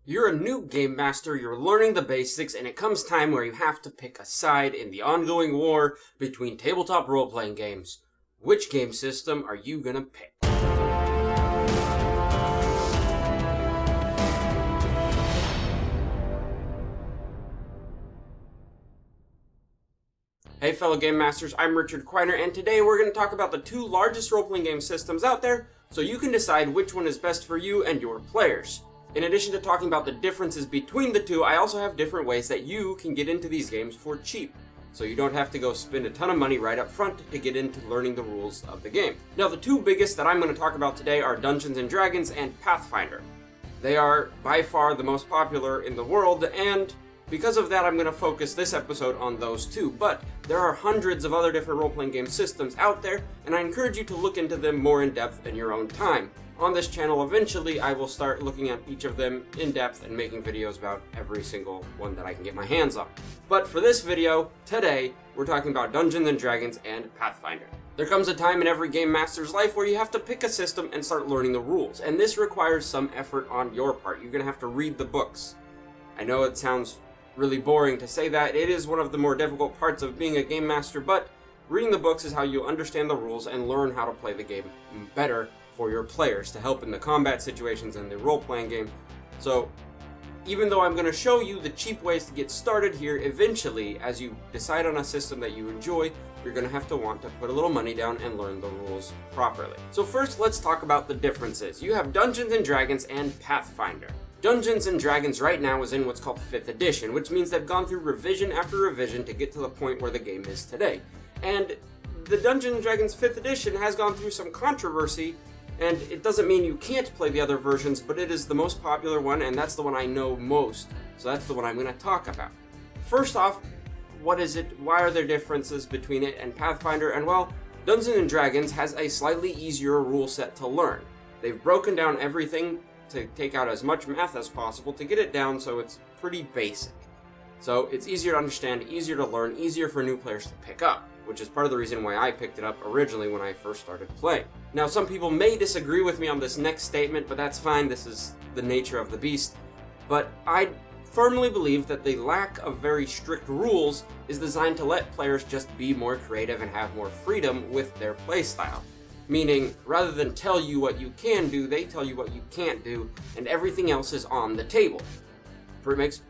You're a new game master, you're learning the basics, and it comes time where you have to pick a side in the ongoing war between tabletop role-playing games. Which game system are you gonna pick? Hey fellow game masters, I'm Richard Quiner, and today we're going to talk about the two largest role-playing game systems out there, so you can decide which one is best for you and your players. In addition to talking about the differences between the two, I also have different ways that you can get into these games for cheap, so you don't have to go spend a ton of money right up front to get into learning the rules of the game. Now, the two biggest that I'm going to talk about today are Dungeons and Dragons and Pathfinder. They are by far the most popular in the world, and because of that, I'm going to focus this episode on those two, but there are hundreds of other different role-playing game systems out there, and I encourage you to look into them more in depth in your own time. On this channel, eventually, I will start looking at each of them in depth and making videos about every single one that I can get my hands on. But for this video, today, we're talking about Dungeons and Dragons and Pathfinder. There comes a time in every game master's life where you have to pick a system and start learning the rules, and this requires some effort on your part. You're going to have to read the books. I know it sounds really boring to say that. It is one of the more difficult parts of being a game master, but reading the books is how you understand the rules and learn how to play the game better for your players to help in the combat situations and the role-playing game. So even though I'm going to show you the cheap ways to get started here, eventually, as you decide on a system that you enjoy, you're going to have to want to put a little money down and learn the rules properly. So first, let's talk about the differences. You have Dungeons and Dragons and Pathfinder. Dungeons and Dragons right now is in what's called 5th edition, which means they've gone through revision after revision to get to the point where the game is today. And the Dungeons and Dragons 5th edition has gone through some controversy, and it doesn't mean you can't play the other versions, but it is the most popular one, and that's the one I know most, so that's the one I'm going to talk about. First off, what is it? Why are there differences between it and Pathfinder? And well, Dungeons and Dragons has a slightly easier rule set to learn. They've broken down everything to take out as much math as possible to get it down so it's pretty basic. So it's easier to understand, easier to learn, easier for new players to pick up, which is part of the reason why I picked it up originally when I first started playing. Now, some people may disagree with me on this next statement, but that's fine, this is the nature of the beast. But I firmly believe that the lack of very strict rules is designed to let players just be more creative and have more freedom with their playstyle. Meaning, rather than tell you what you can do, they tell you what you can't do, and everything else is on the table. It makes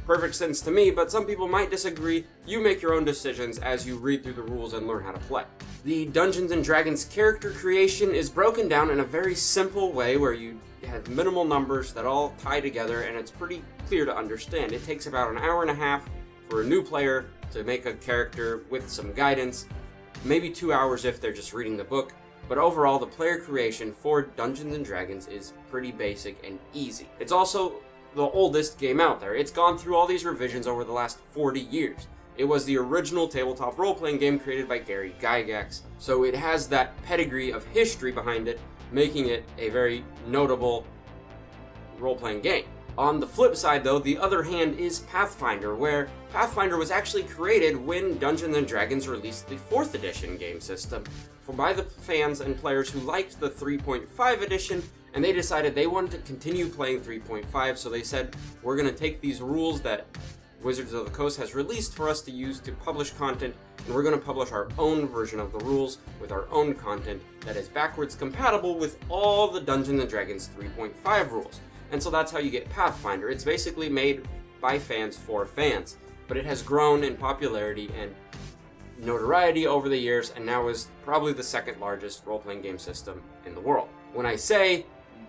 perfect sense to me, but some people might disagree. You make your own decisions as you read through the rules and learn how to play. The Dungeons and Dragons character creation is broken down in a very simple way where you have minimal numbers that all tie together, and it's pretty clear to understand. It takes about an hour and a half for a new player to make a character with some guidance, maybe 2 hours if they're just reading the book. But overall, the player creation for Dungeons and Dragons is pretty basic and easy. It's also the oldest game out there. It's gone through all these revisions over the last 40 years. It was the original tabletop role-playing game created by Gary Gygax, so it has that pedigree of history behind it, making it a very notable role-playing game. On the flip side, though, the other hand is Pathfinder, where Pathfinder was actually created when Dungeons & Dragons released the 4th edition game system by the fans and players who liked the 3.5 edition, and they decided they wanted to continue playing 3.5, so they said, we're going to take these rules that Wizards of the Coast has released for us to use to publish content, and we're going to publish our own version of the rules with our own content that is backwards compatible with all the Dungeons & Dragons 3.5 rules. And so that's how you get Pathfinder. It's basically made by fans for fans, but it has grown in popularity and notoriety over the years, and now is probably the second largest role-playing game system in the world. When I say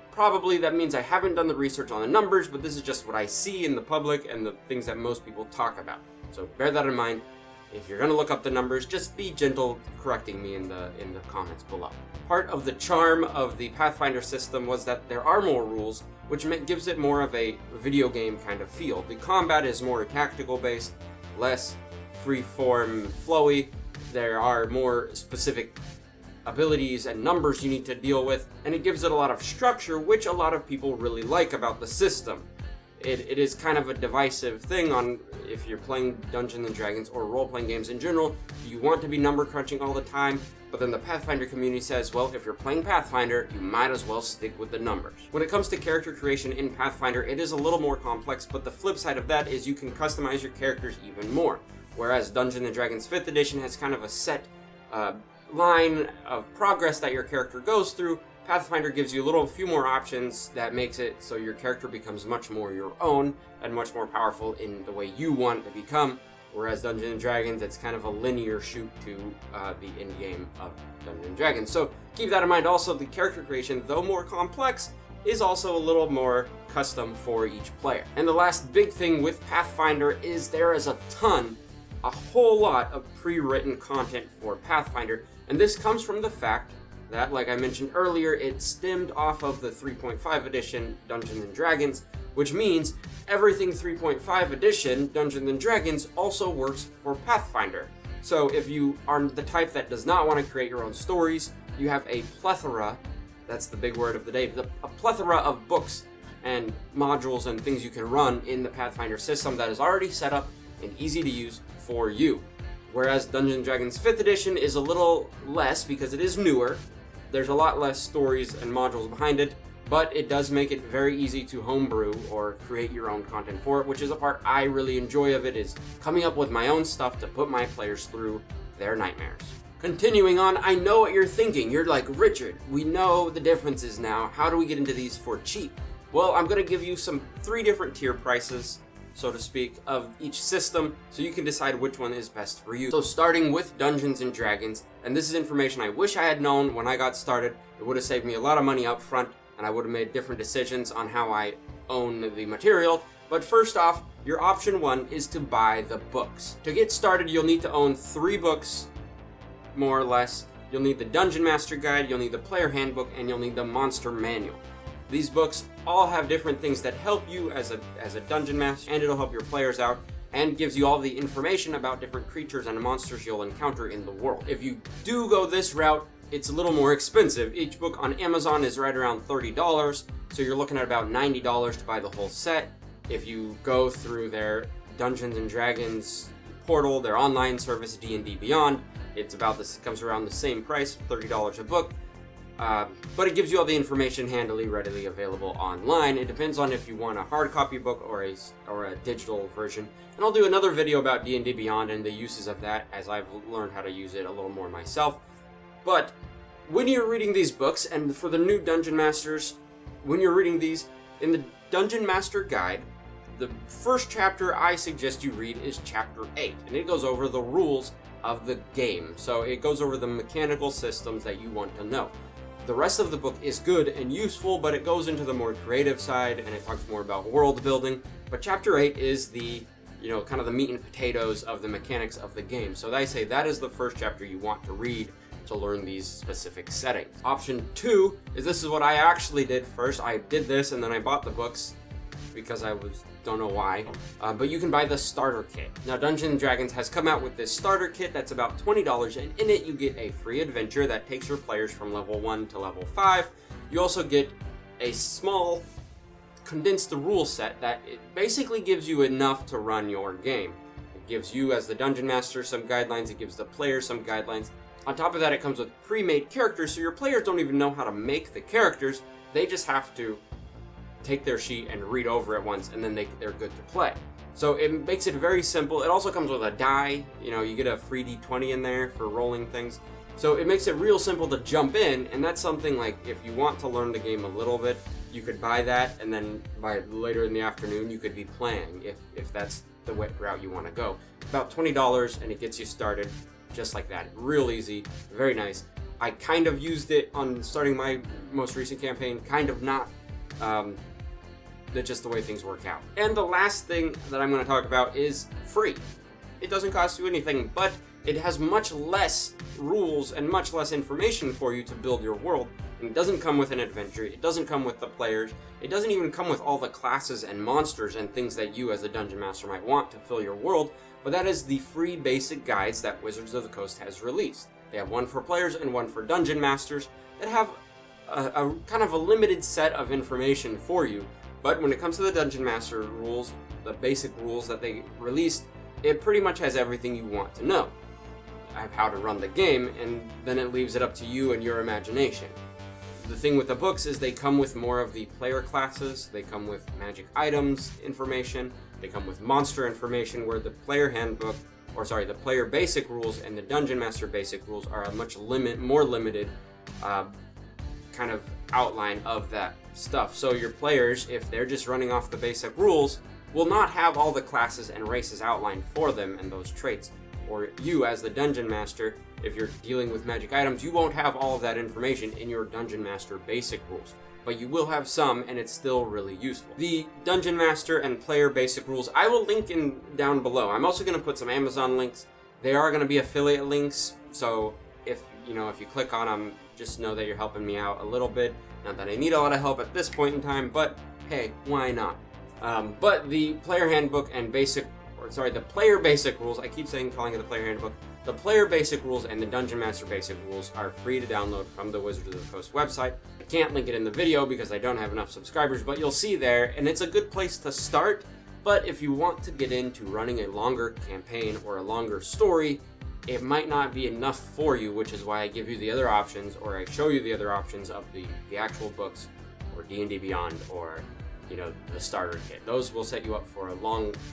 probably, that means I haven't done the research on the numbers, but this is just what I see in the public and the things that most people talk about. So bear that in mind. If you're going to look up the numbers, just be gentle correcting me in the comments below. Part of the charm of the Pathfinder system was that there are more rules, which gives it more of a video game kind of feel. The combat is more tactical based, less free-form, flowy. There are more specific abilities and numbers you need to deal with, and it gives it a lot of structure, which a lot of people really like about the system. It is kind of a divisive thing on if you're playing Dungeons and Dragons or role-playing games in general. Do you want to be number crunching all the time? But then the Pathfinder community says, well, if you're playing Pathfinder, you might as well stick with the numbers. When it comes to character creation in Pathfinder, it is a little more complex, but the flip side of that is you can customize your characters even more. Whereas Dungeons & Dragons 5th edition has kind of a set line of progress that your character goes through, Pathfinder gives you a few more options that makes it so your character becomes much more your own and much more powerful in the way you want to become. Whereas Dungeons & Dragons, it's kind of a linear shoot to the end game of Dungeons & Dragons. So keep that in mind. Also, the character creation, though more complex, is also a little more custom for each player. And the last big thing with Pathfinder is there is a whole lot of pre-written content for Pathfinder. And this comes from the fact that, like I mentioned earlier, it stemmed off of the 3.5 edition Dungeons & Dragons, which means everything 3.5 edition Dungeons & Dragons also works for Pathfinder. So if you are the type that does not want to create your own stories, you have a plethora, that's the big word of the day, a plethora of books and modules and things you can run in the Pathfinder system that is already set up and easy to use for you. Whereas Dungeons & Dragons 5th edition is a little less because it is newer. There's a lot less stories and modules behind it, but it does make it very easy to homebrew or create your own content for it, which is a part I really enjoy of it, is coming up with my own stuff to put my players through their nightmares. Continuing on, I know what you're thinking. You're like, Richard, we know the differences now. How do we get into these for cheap? Well, I'm going to give you 3 different tier prices, so to speak, of each system, so you can decide which one is best for you. So starting with Dungeons & Dragons, and this is information I wish I had known when I got started. It would have saved me a lot of money up front, and I would have made different decisions on how I own the material. But first off, your option 1 is to buy the books. To get started, you'll need to own 3 books, more or less. You'll need the Dungeon Master Guide, you'll need the Player Handbook, and you'll need the Monster Manual. These books all have different things that help you as a Dungeon Master, and it'll help your players out, and gives you all the information about different creatures and monsters you'll encounter in the world. If you do go this route, it's a little more expensive. Each book on Amazon is right around $30, so you're looking at about $90 to buy the whole set. If you go through their Dungeons & Dragons portal, their online service, D&D Beyond, it comes around the same price, $30 a book. But it gives you all the information readily available online. It depends on if you want a hard copy book or a digital version. And I'll do another video about D&D Beyond and the uses of that, as I've learned how to use it a little more myself. But when you're reading these books, and for the new Dungeon Masters, when you're reading these, in the Dungeon Master Guide, the first chapter I suggest you read is Chapter 8, and it goes over the rules of the game. So it goes over the mechanical systems that you want to know. The rest of the book is good and useful, but it goes into the more creative side, and it talks more about world building. But Chapter 8 is the, kind of the meat and potatoes of the mechanics of the game. So I say that is the first chapter you want to read to learn these specific settings. Option 2 is, this is what I actually did first. I did this and then I bought the books because don't know why, but you can buy the starter kit. Now, Dungeons & Dragons has come out with this starter kit that's about $20, and in it you get a free adventure that takes your players from level 1 to level 5. You also get a small condensed rule set that it basically gives you enough to run your game. It gives you, as the Dungeon Master, some guidelines. It gives the players some guidelines. On top of that, it comes with pre-made characters, so your players don't even know how to make the characters. They just have to take their sheet and read over it once, and then they're good to play. So it makes it very simple. It also comes with a die. You get a free D20 in there for rolling things. So it makes it real simple to jump in, and that's something like, if you want to learn the game a little bit, you could buy that, and then by later in the afternoon you could be playing if that's the route you want to go. About $20, and it gets you started just like that. Real easy, very nice. I kind of used it on starting my most recent campaign, kind of not. That's just the way things work out. And the last thing that I'm going to talk about is free. It doesn't cost you anything, but it has much less rules and much less information for you to build your world. And it doesn't come with an adventure. It doesn't come with the players. It doesn't even come with all the classes and monsters and things that you as a Dungeon Master might want to fill your world. But that is the free basic guides that Wizards of the Coast has released. They have one for players and one for Dungeon Masters that have a kind of a limited set of information for you. But when it comes to the Dungeon Master rules, the basic rules that they released, it pretty much has everything you want to know. of how to run the game, and then it leaves it up to you and your imagination. The thing with the books is they come with more of the player classes, they come with magic items information, they come with monster information, where the player handbook, the player basic rules and the Dungeon Master basic rules are a much more limited kind of outline of that stuff. So your players, if they're just running off the basic rules, will not have all the classes and races outlined for them and those traits. Or you, as the Dungeon Master, if you're dealing with magic items, you won't have all of that information in your Dungeon Master basic rules. But you will have some, and it's still really useful. The Dungeon Master and player basic rules, I will link in down below. I'm also going to put some Amazon links. They are going to be affiliate links, so if you click on them, just know that you're helping me out a little bit. Not that I need a lot of help at this point in time, but hey, why not? But the player handbook and the player basic rules, I keep calling it the player handbook. The player basic rules and the Dungeon Master basic rules are free to download from the Wizards of the Coast website. I can't link it in the video because I don't have enough subscribers, but you'll see there, and it's a good place to start. But if you want to get into running a longer campaign or a longer story, it might not be enough for you, which is why I give you the other options, or I show you the other options of the actual books, or D&D Beyond, or the starter kit. Those will set you up for a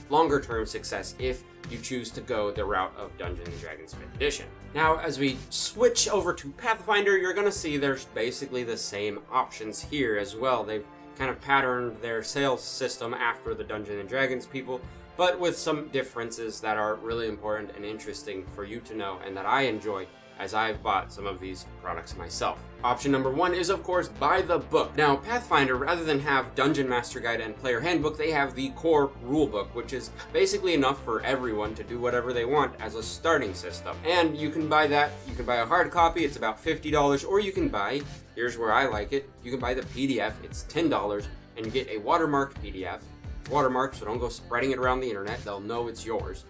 longer term success if you choose to go the route of Dungeons & Dragons 5th edition. Now, as we switch over to Pathfinder, you're going to see there's basically the same options here as well. They've kind of patterned their sales system after the Dungeons & Dragons people, but with some differences that are really important and interesting for you to know, and that I enjoy as I've bought some of these products myself. Option number 1 is, of course, buy the book. Now, Pathfinder, rather than have Dungeon Master Guide and Player Handbook, they have the core rulebook, which is basically enough for everyone to do whatever they want as a starting system. And you can buy that. You can buy a hard copy, it's about $50, or you can buy, here's where I like it, you can buy the PDF, it's $10, and you get a watermarked PDF. It's watermarked, so don't go spreading it around the internet, they'll know it's yours.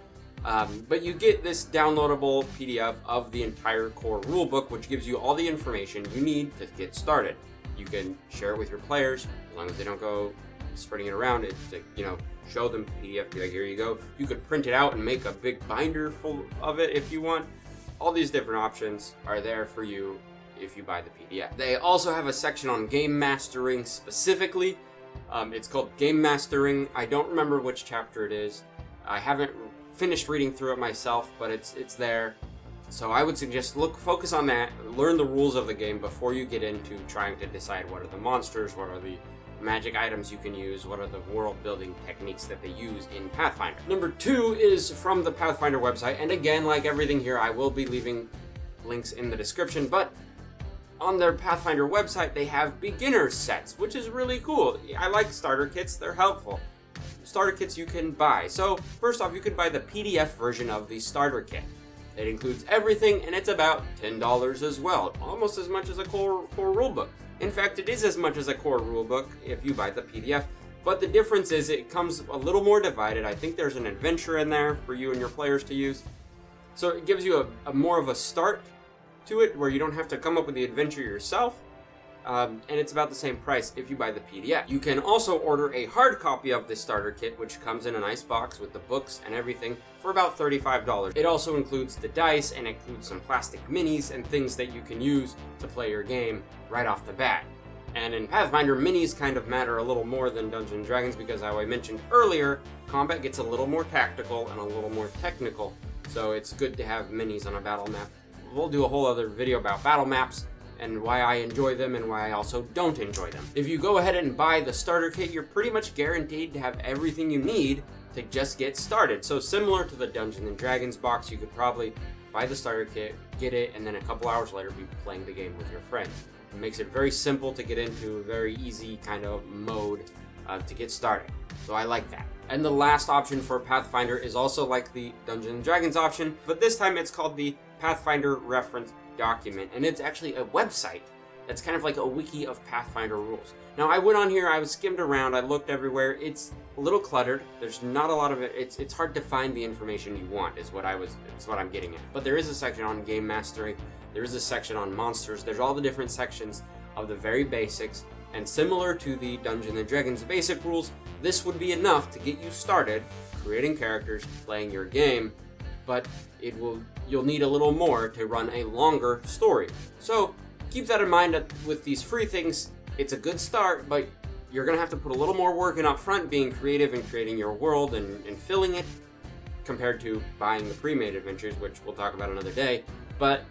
But you get this downloadable PDF of the entire core rulebook, which gives you all the information you need to get started. You can share it with your players, as long as they don't go spreading it around. It's show them PDF, be like, here you go. You could print it out and make a big binder full of it if you want. All these different options are there for you if you buy the PDF. They also have a section on game mastering specifically. It's called Game Mastering. I don't remember which chapter it is. I haven't finished reading through it myself, but it's there. So I would suggest focus on that, learn the rules of the game before you get into trying to decide what are the monsters, what are the magic items you can use, what are the world building techniques that they use in Pathfinder. Number 2 is from the Pathfinder website, and again, like everything here, I will be leaving links in the description, but on their Pathfinder website, they have beginner sets, which is really cool. I like starter kits, they're helpful. Starter kits you can buy. So first off, you can buy the PDF version of the starter kit. It includes everything, and it's about $10 as well, almost as much as a core rulebook. In fact, it is as much as a core rulebook if you buy the PDF, but the difference is it comes a little more divided. I think there's an adventure in there for you and your players to use. So it gives you a more of a start to it, where you don't have to come up with the adventure yourself. And it's about the same price if you buy the PDF. You can also order a hard copy of this starter kit, which comes in a nice box with the books and everything, for about $35. It also includes the dice, and includes some plastic minis and things that you can use to play your game right off the bat. And in Pathfinder, minis kind of matter a little more than Dungeons & Dragons, because as I mentioned earlier, combat gets a little more tactical and a little more technical, so it's good to have minis on a battle map. We'll do a whole other video about battle maps, and why I enjoy them and why I also don't enjoy them. If you go ahead and buy the starter kit, you're pretty much guaranteed to have everything you need to just get started. So similar to the Dungeons & Dragons box, you could probably buy the starter kit, get it, and then a couple hours later be playing the game with your friends. It makes it very simple to get into, a very easy kind of mode to get started. So I like that. And the last option for Pathfinder is also like the Dungeons & Dragons option, but this time it's called the Pathfinder Reference Document, and it's actually a website that's kind of like a wiki of Pathfinder rules. Now, I went on here, I was skimmed around, I looked everywhere. It's a little cluttered. There's not a lot of it. It's hard to find the information you want, is what I'm getting at. But there is a section on game mastering. There is a section on monsters. There's all the different sections of the very basics, and similar to the Dungeons & Dragons basic rules, this would be enough to get you started creating characters, playing your game, but you'll need a little more to run a longer story. So keep that in mind that with these free things, it's a good start, but you're gonna have to put a little more work in up front, being creative and creating your world and filling it, compared to buying the pre-made adventures, which we'll talk about another day. But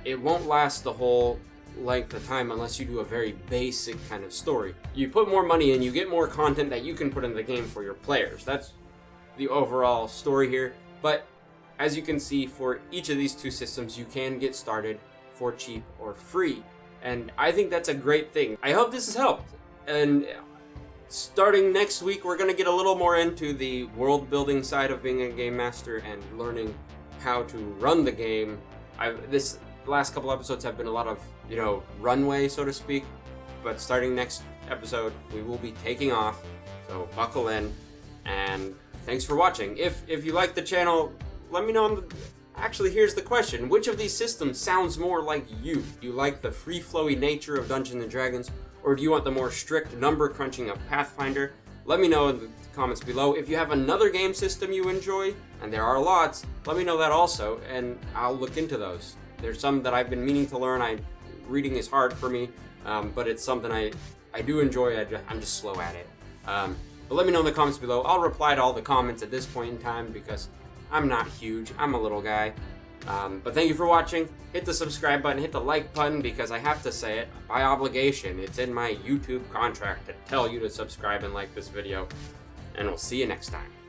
it won't last the whole length of time unless you do a very basic kind of story. You put more money in, you get more content that you can put in the game for your players. That's the overall story here. But as you can see, for each of these two systems, you can get started for cheap or free. And I think that's a great thing. I hope this has helped. And starting next week, we're going to get a little more into the world building side of being a game master and learning how to run the game. This last couple episodes have been a lot of, runway, so to speak. But starting next episode, we will be taking off. So buckle in. And thanks for watching. If you like the channel, let me know. Actually, here's the question. Which of these systems sounds more like you? Do you like the free-flowy nature of Dungeons & Dragons? Or do you want the more strict number crunching of Pathfinder? Let me know in the comments below. If you have another game system you enjoy, and there are lots, let me know that also, and I'll look into those. There's some that I've been meaning to learn. Reading is hard for me, but it's something I do enjoy. I'm just slow at it. But let me know in the comments below. I'll reply to all the comments at this point in time because I'm not huge. I'm a little guy. But thank you for watching. Hit the subscribe button, hit the like button, because I have to say it by obligation. It's in my YouTube contract to tell you to subscribe and like this video. And we'll see you next time.